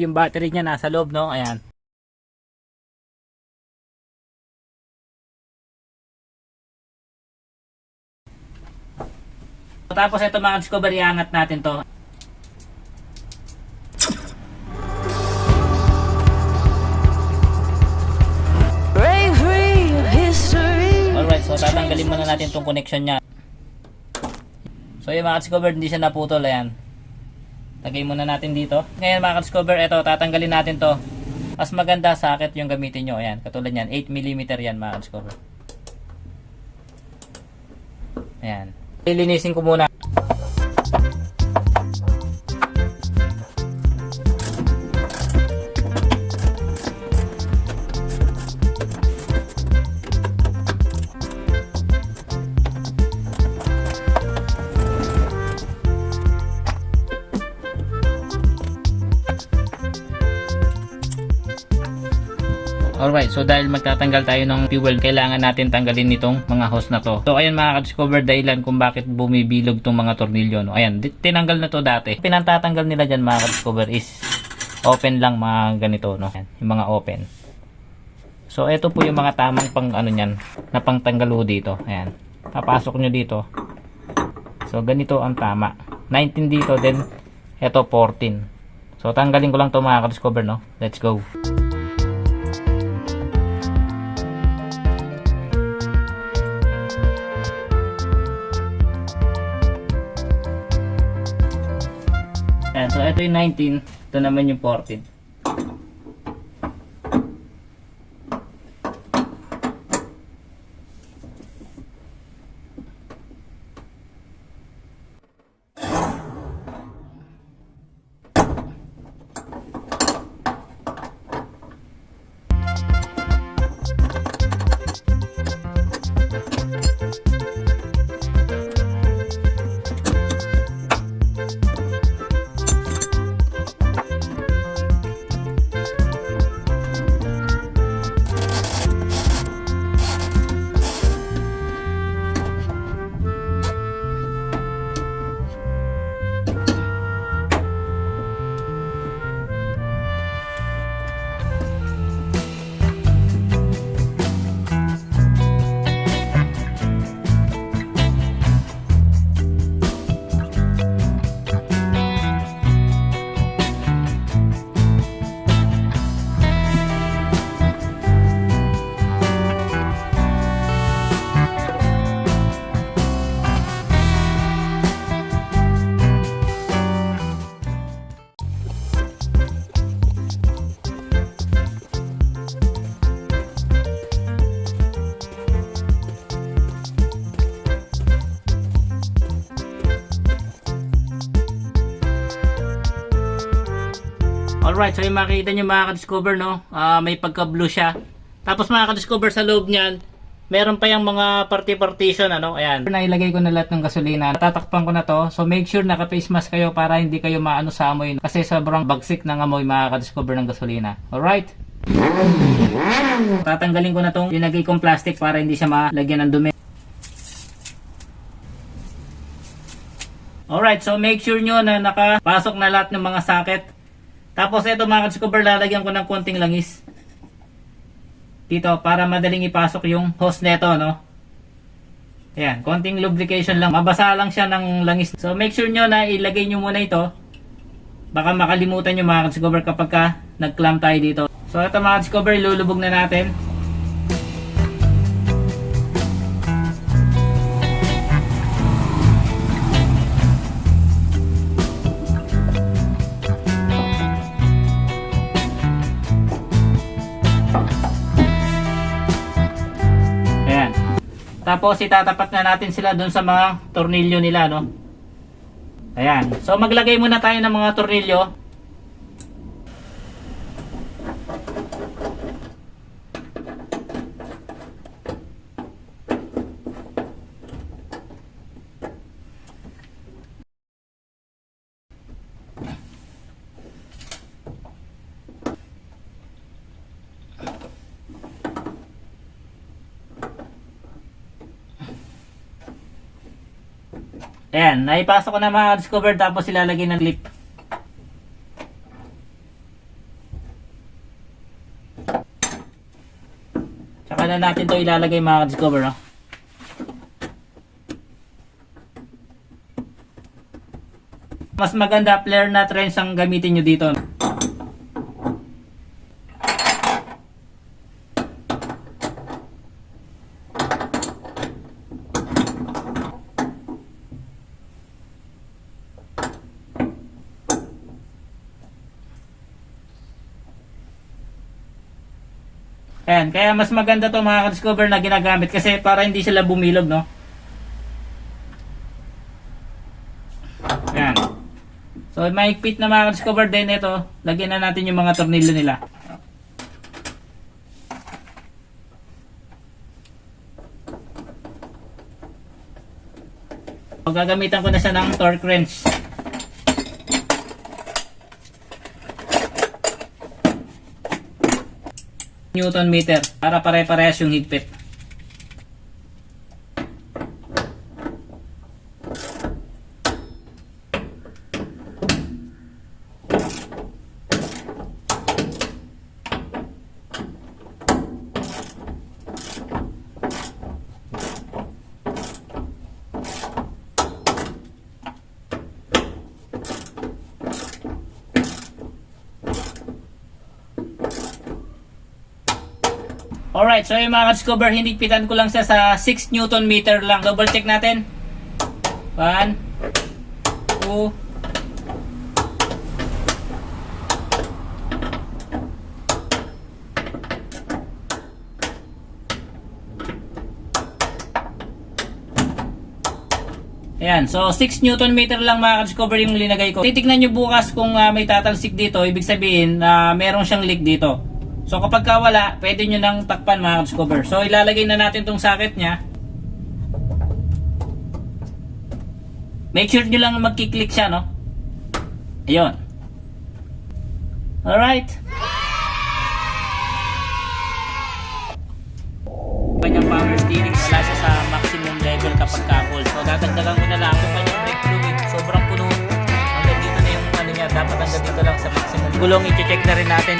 Yung battery niya nasa loob, no? Ayan. Tapos ito mga discover, iangat natin to. Alright, so tatanggalin muna natin tong connection niya. So yung mga discover, hindi siya naputol. Ayan. Lagay muna natin dito. Ngayon mga discover, ito tatanggalin natin to. Mas maganda socket yung gamitin nyo. Ayan, katulad yan, 8mm yan mga discover. Ayan. Lilinisin ko muna. Alright, so dahil magtatanggal tayo ng fuel, kailangan natin tanggalin nitong mga hose na to. So ayan mga ka-discover, dahilan kung bakit bumibilog tong mga tornilyo. No? Ayan, tinanggal na to dati. Pinantatanggal nila dyan mga ka-discover is open lang mga ganito. No? Ayan, yung mga open. So ito po yung mga tamang pang ano nyan, na pangtanggal dito. Ayan, papasok nyo dito. So ganito ang tama. 19 dito, then ito 14. So tanggalin ko lang to mga ka-discover, no? Let's go. Ayan, so ito yung 19, ito naman yung 14. Alright, so yung makikita nyo mga ka-discover, no? May pagka-blue siya. Tapos mga ka-discover, sa loob niyan, meron pa yung mga partition, ano? Ayan. Nailagay ko na lahat ng gasolina. Tatakpan ko na to. So make sure naka-face mask kayo para hindi kayo maano sa amoy. Kasi sobrang bagsik ng amoy mga ka-discover ng gasolina. Alright? Tatanggalin ko na tong linagay kong plastic para hindi siya malagyan ng dumi. Alright, so make sure nyo na nakapasok na lahat ng mga socket. Tapos ito mga ka-discover, lalagyan ko ng konting langis dito para madaling ipasok yung hose neto, no? Ayan, konting lubrication lang. Mabasa lang siya ng langis. So make sure nyo na ilagay nyo muna ito. Baka makalimutan nyo mga ka-discover kapag nag-clamp tayo dito. So ito mga ka-discover, ilulubog na natin. Tapos itatapat na natin sila doon sa mga tornilyo nila, no? Ayan. So maglagay muna tayo ng mga tornilyo. Ayan, naipasok ko na mga discover, tapos ilalagay ng clip. Saka na natin to ilalagay mga ka-discover, no? Mas maganda flare nut wrench ang gamitin nyo dito. Ayan, kaya mas maganda to mga ka-discover na ginagamit kasi para hindi sila bumilog, no? Ayan. So, mahigpit na mga ka-discover din ito. Lagyan na natin yung mga tornilyo nila. So, gagamitan ko na siya ng torque wrench. Newton meter para pare-parehas yung higpit. Alright, so yung mga ka-discover, hinigpitan ko lang siya sa 6 Newton meter lang. Double check natin. 1, 2, ayan, so 6 Newton meter lang mga ka-discover yung linagay ko. Titignan nyo bukas kung may tatalsik dito, ibig sabihin na meron siyang leak dito. So kapag wala, pwede nyo nang takpan mga ka-discover. So ilalagay na natin tong socket nya. Make sure nyo lang magkiklik siya, no? Ayun. Alright. Kanyang power steering, wala siya sa maximum level kapag ka-hold. So dadagdagan ko na lang yung kanyang brake fluid. Sobrang puno. Hanggang dito na yung ano niya. Dapat hanggang dito lang sa maximum. Gulong, i-check na rin natin.